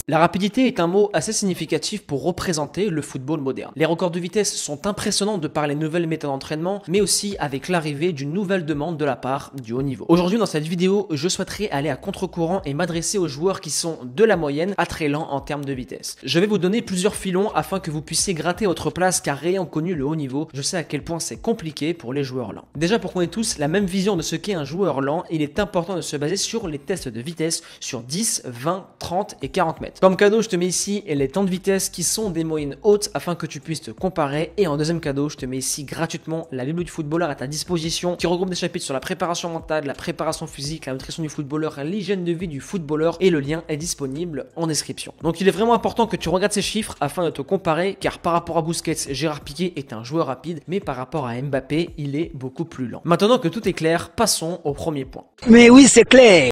La rapidité est un mot assez significatif pour représenter le football moderne. Les records de vitesse sont impressionnants de par les nouvelles méthodes d'entraînement, mais aussi avec l'arrivée d'une nouvelle demande de la part du haut niveau. Aujourd'hui, dans cette vidéo, je souhaiterais aller à contre-courant et m'adresser aux joueurs qui sont de la moyenne à très lents en termes de vitesse. Je vais vous donner plusieurs filons afin que vous puissiez gratter votre place, car ayant connu le haut niveau, je sais à quel point c'est compliqué pour les joueurs lents. Déjà, pour qu'on ait tous la même vision de ce qu'est un joueur lent, il est important de se baser sur les tests de vitesse sur 10, 20, 30 et 40 mètres. Comme cadeau, je te mets ici les temps de vitesse qui sont des moyennes hautes afin que tu puisses te comparer. Et en deuxième cadeau, je te mets ici gratuitement la Bible du footballeur à ta disposition qui regroupe des chapitres sur la préparation mentale, la préparation physique, la nutrition du footballeur, l'hygiène de vie du footballeur, et le lien est disponible en description. Donc il est vraiment important que tu regardes ces chiffres afin de te comparer, car par rapport à Busquets, Gérard Piqué est un joueur rapide, mais par rapport à Mbappé, il est beaucoup plus lent. Maintenant que tout est clair, passons au premier point. Mais oui, c'est clair.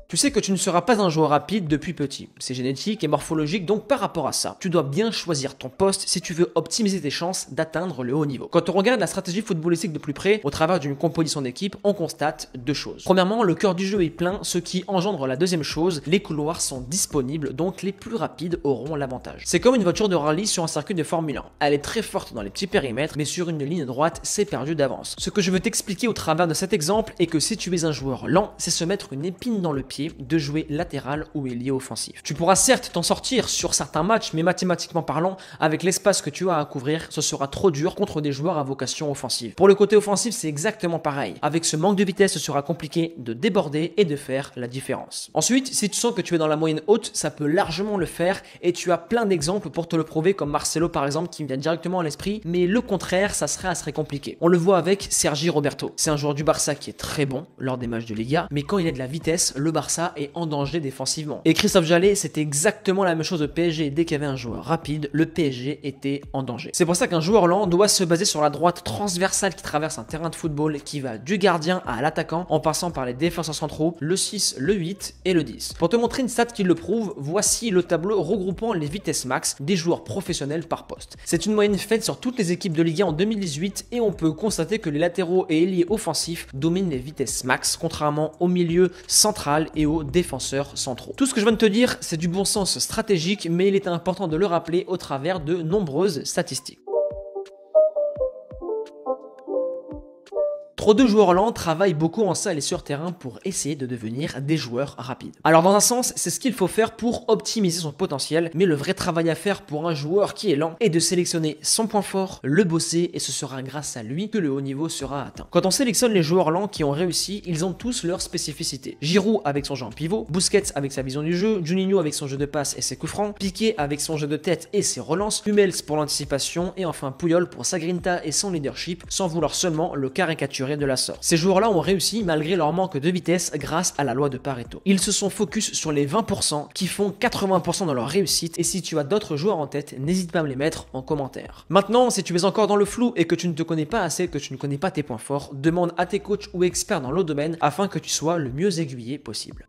Tu sais que tu ne seras pas un joueur rapide depuis petit. C'est génétique et morphologique, donc par rapport à ça, tu dois bien choisir ton poste si tu veux optimiser tes chances d'atteindre le haut niveau. Quand on regarde la stratégie footballistique de plus près, au travers d'une composition d'équipe, on constate deux choses. Premièrement, le cœur du jeu est plein, ce qui engendre la deuxième chose, les couloirs sont disponibles, donc les plus rapides auront l'avantage. C'est comme une voiture de rallye sur un circuit de Formule 1. Elle est très forte dans les petits périmètres, mais sur une ligne droite, c'est perdu d'avance. Ce que je veux t'expliquer au travers de cet exemple est que si tu es un joueur lent, c'est se mettre une épine dans le pied de jouer latéral ou ailier offensif. Tu pourras certes t'en sortir sur certains matchs, mais mathématiquement parlant, avec l'espace que tu as à couvrir, ce sera trop dur contre des joueurs à vocation offensive. Pour le côté offensif, c'est exactement pareil. Avec ce manque de vitesse, ce sera compliqué de déborder et de faire la différence. Ensuite, si tu sens que tu es dans la moyenne haute, ça peut largement le faire, et tu as plein d'exemples pour te le prouver, comme Marcelo par exemple, qui me vient directement à l'esprit, mais le contraire, ça serait compliqué. On le voit avec Sergi Roberto. C'est un joueur du Barça qui est très bon lors des matchs de Liga, mais quand il y a de la vitesse, le Barça est en danger défensivement. Et Christophe Jallet, c'était exactement la même chose au PSG. Dès qu'il y avait un joueur rapide, le PSG était en danger. C'est pour ça qu'un joueur lent doit se baser sur la droite transversale qui traverse un terrain de football, qui va du gardien à l'attaquant, en passant par les défenseurs centraux, le 6, le 8 et le 10. Pour te montrer une stat qui le prouve, voici le tableau regroupant les vitesses max des joueurs professionnels par poste. C'est une moyenne faite sur toutes les équipes de Ligue 1 en 2018, et on peut constater que les latéraux et ailiers offensifs dominent les vitesses max, contrairement au milieu central et aux défenseurs centraux. Tout ce que je viens de te dire, c'est du bon sens stratégique, mais il est important de le rappeler au travers de nombreuses statistiques. Trop de joueurs lents travaillent beaucoup en salle et sur terrain pour essayer de devenir des joueurs rapides. Alors dans un sens, c'est ce qu'il faut faire pour optimiser son potentiel, mais le vrai travail à faire pour un joueur qui est lent est de sélectionner son point fort, le bosser, et ce sera grâce à lui que le haut niveau sera atteint. Quand on sélectionne les joueurs lents qui ont réussi, ils ont tous leurs spécificités. Giroud avec son jeu en pivot, Busquets avec sa vision du jeu, Juninho avec son jeu de passe et ses coups francs, Piqué avec son jeu de tête et ses relances, Hummels pour l'anticipation, et enfin Puyol pour sa grinta et son leadership, sans vouloir seulement le caricaturer de la sorte. Ces joueurs-là ont réussi malgré leur manque de vitesse grâce à la loi de Pareto. Ils se sont focus sur les 20% qui font 80% de leur réussite, et si tu as d'autres joueurs en tête, n'hésite pas à me les mettre en commentaire. Maintenant, si tu es encore dans le flou et que tu ne te connais pas assez, que tu ne connais pas tes points forts, demande à tes coachs ou experts dans le domaine afin que tu sois le mieux aiguillé possible.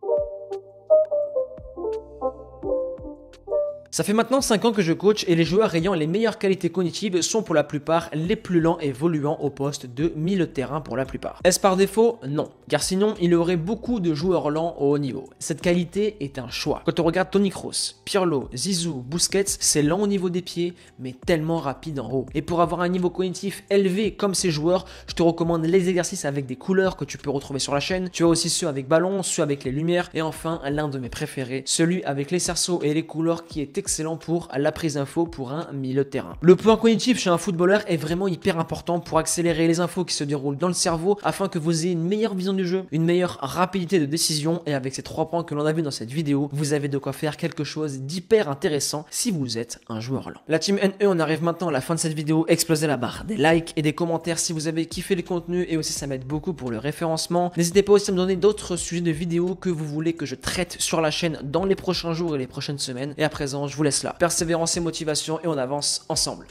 Ça fait maintenant 5 ans que je coach, et les joueurs ayant les meilleures qualités cognitives sont pour la plupart les plus lents évoluant au poste de milieu de terrain pour la plupart. Est-ce par défaut? Non, car sinon il y aurait beaucoup de joueurs lents au haut niveau. Cette qualité est un choix. Quand on regarde Toni Kroos, Pirlo, Zizou, Busquets, c'est lent au niveau des pieds, mais tellement rapide en haut. Et pour avoir un niveau cognitif élevé comme ces joueurs, je te recommande les exercices avec des couleurs que tu peux retrouver sur la chaîne. Tu as aussi ceux avec ballon, ceux avec les lumières, et enfin l'un de mes préférés, celui avec les cerceaux et les couleurs, qui est excellent pour la prise d'infos pour un milieu de terrain. Le point cognitif chez un footballeur est vraiment hyper important pour accélérer les infos qui se déroulent dans le cerveau afin que vous ayez une meilleure vision du jeu, une meilleure rapidité de décision, et avec ces 3 points que l'on a vu dans cette vidéo, vous avez de quoi faire quelque chose d'hyper intéressant si vous êtes un joueur lent. La team NE, on arrive maintenant à la fin de cette vidéo. Explosez la barre des likes et des commentaires si vous avez kiffé le contenu, et aussi ça m'aide beaucoup pour le référencement. N'hésitez pas aussi à me donner d'autres sujets de vidéos que vous voulez que je traite sur la chaîne dans les prochains jours et les prochaines semaines. Et à présent, je vous laisse là. Persévérance et motivation, et on avance ensemble.